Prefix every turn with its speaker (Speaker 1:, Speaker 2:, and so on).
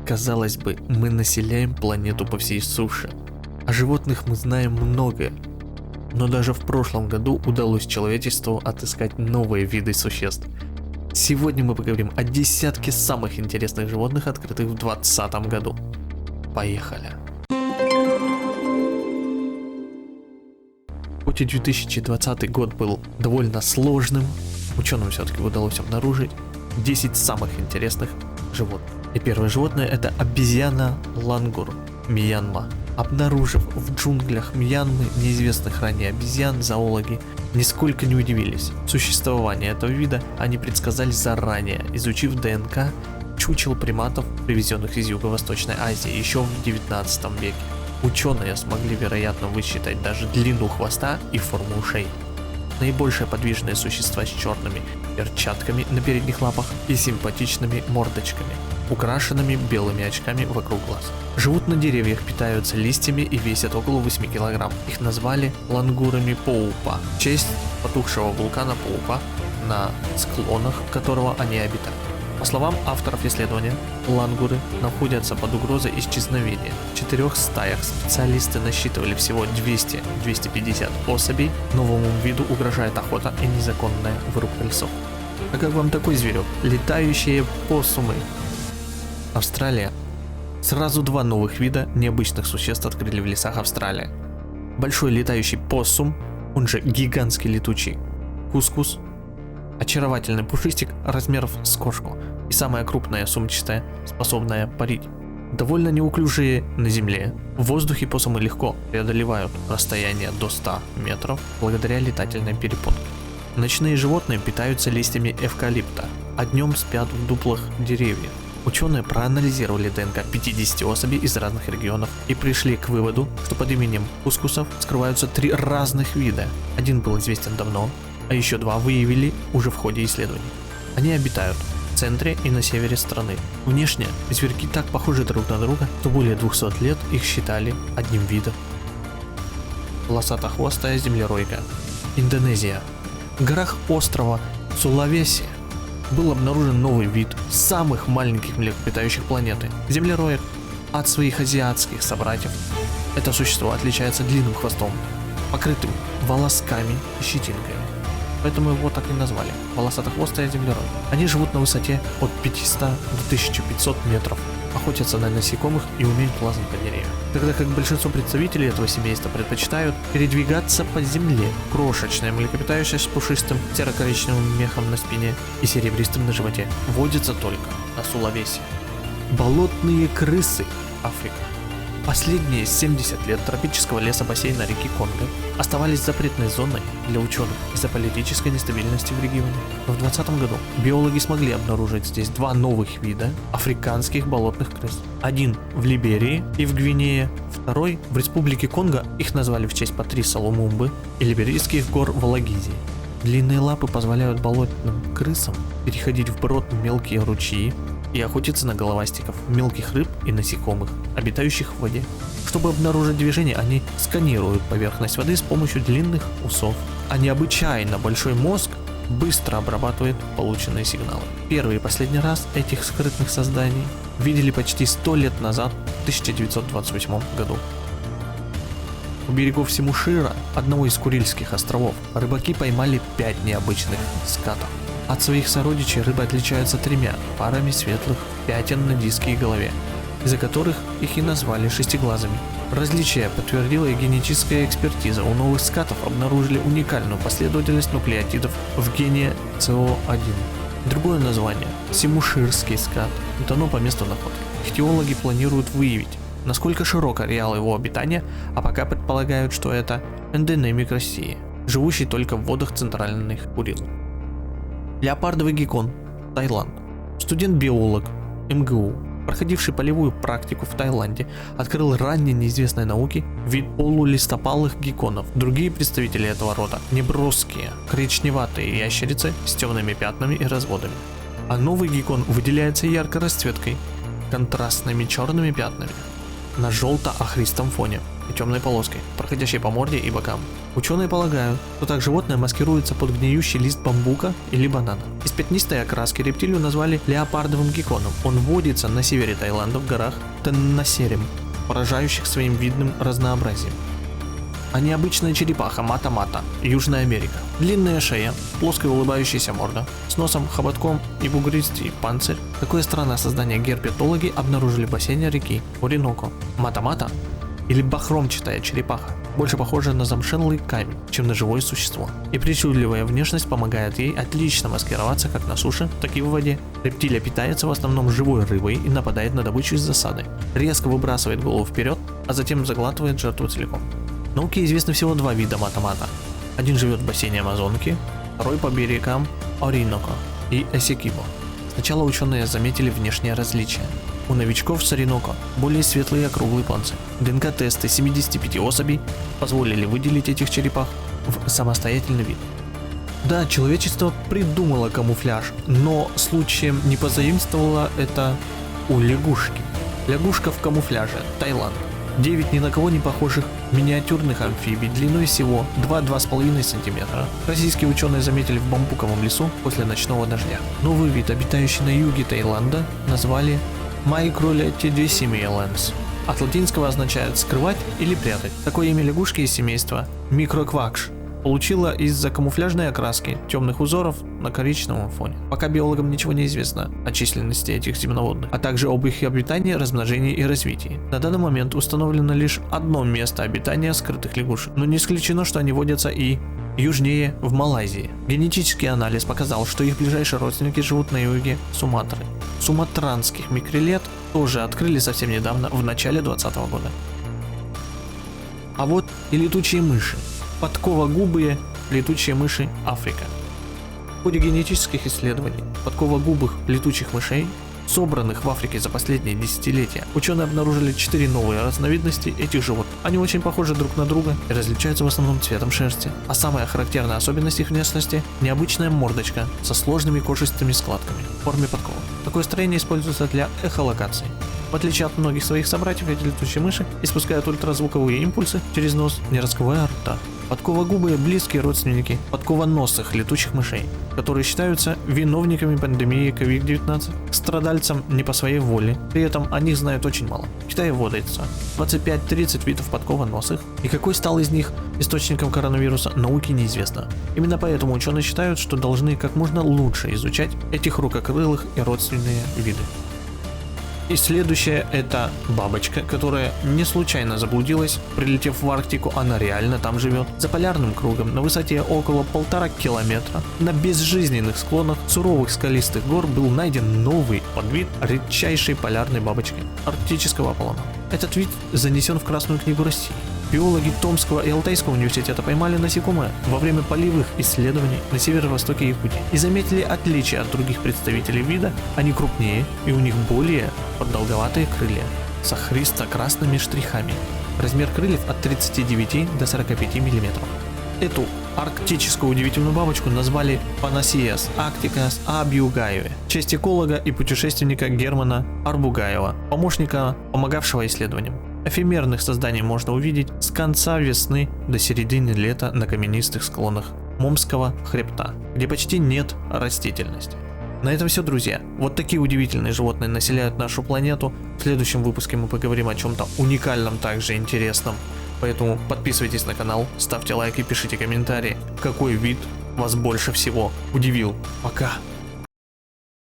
Speaker 1: Казалось бы, мы населяем планету по всей суше. О животных мы знаем многое. Но даже в прошлом году удалось человечеству отыскать новые виды существ. Сегодня мы поговорим о десятке самых интересных животных, открытых в 2020 году. Поехали! Хоть и 2020 год был довольно сложным, ученым все-таки удалось обнаружить 10 самых интересных животных. И первое животное — это обезьяна-лангур, Мьянма. Обнаружив в джунглях Мьянмы неизвестных ранее обезьян, зоологи нисколько не удивились. Существование этого вида они предсказали заранее, изучив ДНК чучел приматов, привезенных из Юго-Восточной Азии еще в 19 веке. Ученые смогли, вероятно, высчитать даже длину хвоста и форму ушей. Наибольшие подвижные существа с черными перчатками на передних лапах и симпатичными мордочками, украшенными белыми очками вокруг глаз. Живут на деревьях, питаются листьями и весят около 8 кг. Их назвали лангурами Поупа в честь потухшего вулкана Поупа, на склонах которого они обитают. По словам авторов исследования, лангуры находятся под угрозой исчезновения. В 4 стаях специалисты насчитывали всего 200-250 особей. Новому виду угрожает охота и незаконная вырубка лесов. А как вам такой зверек? Летающие поссумы. Австралия. Сразу 2 новых вида необычных существ открыли в лесах Австралии. Большой летающий поссум, он же гигантский летучий кускус, очаровательный пушистик размеров с кошку и самая крупная сумчатая, способная парить. Довольно неуклюжие на земле, в воздухе поссумы легко преодолевают расстояние до 100 метров благодаря летательной перепонке. Ночные животные питаются листьями эвкалипта, а днем спят в дуплах деревьев. Ученые проанализировали ДНК 50 особей из разных регионов и пришли к выводу, что под именем кускусов скрываются 3 разных вида. Один был известен давно, а еще 2 выявили уже в ходе исследований. Они обитают в центре и на севере страны. Внешне зверьки так похожи друг на друга, что более 200 лет их считали одним видом. Полосатохвостая землеройка. Индонезия. В горах острова Сулавеси был обнаружен новый вид самых маленьких млекопитающих планеты – землероек. От своих азиатских собратьев это существо отличается длинным хвостом, покрытым волосками и щетинками. Поэтому его так и назвали – волосатохвостая землеройка. Они живут на высоте от 500 до 1500 метров, охотятся на насекомых и умеют лазать по деревьям. Тогда как большинство представителей этого семейства предпочитают передвигаться по земле. Крошечное млекопитающее с пушистым серо-коричневым мехом на спине и серебристым на животе водится только на Сулавеси. Болотные крысы. Африка. Последние 70 лет тропического леса бассейна реки Конго оставались запретной зоной для ученых из-за политической нестабильности в регионе. Но в 2020 году биологи смогли обнаружить здесь 2 новых вида африканских болотных крыс. Один в Либерии и в Гвинее, второй в Республике Конго, их назвали в честь Патриса Лумумбы, и либерийских гор в Алагизе. Длинные лапы позволяют болотным крысам переходить вброд мелкие ручьи и охотиться на головастиков, мелких рыб и насекомых, обитающих в воде. Чтобы обнаружить движение, они сканируют поверхность воды с помощью длинных усов, а необычайно большой мозг быстро обрабатывает полученные сигналы. Первый и последний раз этих скрытных созданий видели почти 100 лет назад, в 1928 году. У берегов Симушира, одного из Курильских островов, рыбаки поймали 5 необычных скатов. От своих сородичей рыбы отличаются 3 парами светлых пятен на диске и голове, из-за которых их и назвали шестиглазыми. Различие подтвердила и генетическая экспертиза. У новых скатов обнаружили уникальную последовательность нуклеотидов в гене CO1. Другое название – симуширский скат, дано по месту находки. Ихтиологи планируют выявить, насколько широк ареал его обитания, а пока предполагают, что это эндемик России, живущий только в водах центральных Курил. Леопардовый геккон, Таиланд. Студент-биолог МГУ, проходивший полевую практику в Таиланде, открыл ранее неизвестной науке вид полулистопалых гекконов. Другие представители этого рода – неброские, коричневатые ящерицы с темными пятнами и разводами. А новый геккон выделяется яркой расцветкой, контрастными черными пятнами на желто-охристом фоне. и темной полоской, проходящей по морде и бокам. Ученые полагают, что так животное маскируется под гниющий лист бамбука или банана. Из пятнистой окраски рептилию назвали леопардовым гекконом. Он водится на севере Таиланда в горах Теннасерим, поражающих своим видным разнообразием. А необычная черепаха Мата-Мата, Южная Америка. Длинная шея, плоская улыбающаяся морда, с носом, хоботком и бугристый панцирь. Такое странное создание герпетологи обнаружили в бассейне реки Ориноко. Мата-Мата, или бахромчатая черепаха, больше похожа на замшелый камень, чем на живое существо. И причудливая внешность помогает ей отлично маскироваться как на суше, так и в воде. Рептилия питается в основном живой рыбой и нападает на добычу из засады. Резко выбрасывает голову вперед, а затем заглатывает жертву целиком. Науке известно всего два вида Мата-Мата. Один живет в бассейне Амазонки, второй по берегам Ориноко и Эсекибо. Сначала ученые заметили внешнее различие. У новичков с Ориноко более светлый и округлый панцирь. ДНК-тесты 75 особей позволили выделить этих черепах в самостоятельный вид. Да, человечество придумало камуфляж, но случаем не позаимствовало это у лягушки. Лягушка в камуфляже, Таиланд. 9 ни на кого не похожих миниатюрных амфибий длиной всего 2-2,5 см. Российские ученые заметили в бамбуковом лесу после ночного дождя. Новый вид, обитающий на юге Таиланда, назвали Microletidissimians. От латинского означает скрывать или прятать. Такое имя лягушки из семейства Microquax получила из-за камуфляжной окраски темных узоров на коричневом фоне. Пока биологам ничего не известно о численности этих земноводных, а также об их обитании, размножении и развитии. На данный момент установлено лишь одно место обитания скрытых лягушек, но не исключено, что они водятся и южнее, в Малайзии. Генетический анализ показал, что их ближайшие родственники живут на юге Суматры. Суматранских микрилет тоже открыли совсем недавно, в начале 2020 года. А вот и летучие мыши. Подковогубые летучие мыши Африка. В ходе генетических исследований подковогубых летучих мышей, собранных в Африке за последние десятилетия, ученые обнаружили 4 новые разновидности этих животных. Они очень похожи друг на друга и различаются в основном цветом шерсти. А самая характерная особенность их внешности – необычная мордочка со сложными кожистыми складками в форме подковы. Такое строение используется для эхолокации. В отличие от многих своих собратьев, эти летучие мыши испускают ультразвуковые импульсы через нос, не раскрывая рта. Подковогубые близкие родственники подковоносых летучих мышей, которые считаются виновниками пандемии COVID-19, страдальцам не по своей воле, при этом о них знают очень мало. В Китае водится 25-30 видов подковоносых, и какой стал из них источником коронавируса, науке неизвестно. Именно поэтому ученые считают, что должны как можно лучше изучать этих рукокрылых и родственные виды. И следующее — это бабочка, которая не случайно заблудилась, прилетев в Арктику, она реально там живет. За полярным кругом на высоте около 1,5 километра на безжизненных склонах суровых скалистых гор был найден новый подвид редчайшей полярной бабочки — арктического Аполлона. Этот вид занесен в Красную книгу России. Биологи Томского и Алтайского университета поймали насекомое во время полевых исследований на северо-востоке Якутии и заметили отличие от других представителей вида. Они крупнее и у них более продолговатые крылья с охристо-красными штрихами. Размер крыльев от 39 до 45 мм. Эту арктическую удивительную бабочку назвали Panaceas arcticus abugaevae в честь эколога и путешественника Германа Арбугаева, помощника, помогавшего исследованиям. Эфемерных созданий можно увидеть с конца весны до середины лета на каменистых склонах Момского хребта, где почти нет растительности. На этом все, друзья. Вот такие удивительные животные населяют нашу планету. В следующем выпуске мы поговорим о чем-то уникальном, также интересном. Поэтому подписывайтесь на канал, ставьте лайки, пишите комментарии, какой вид вас больше всего удивил. Пока!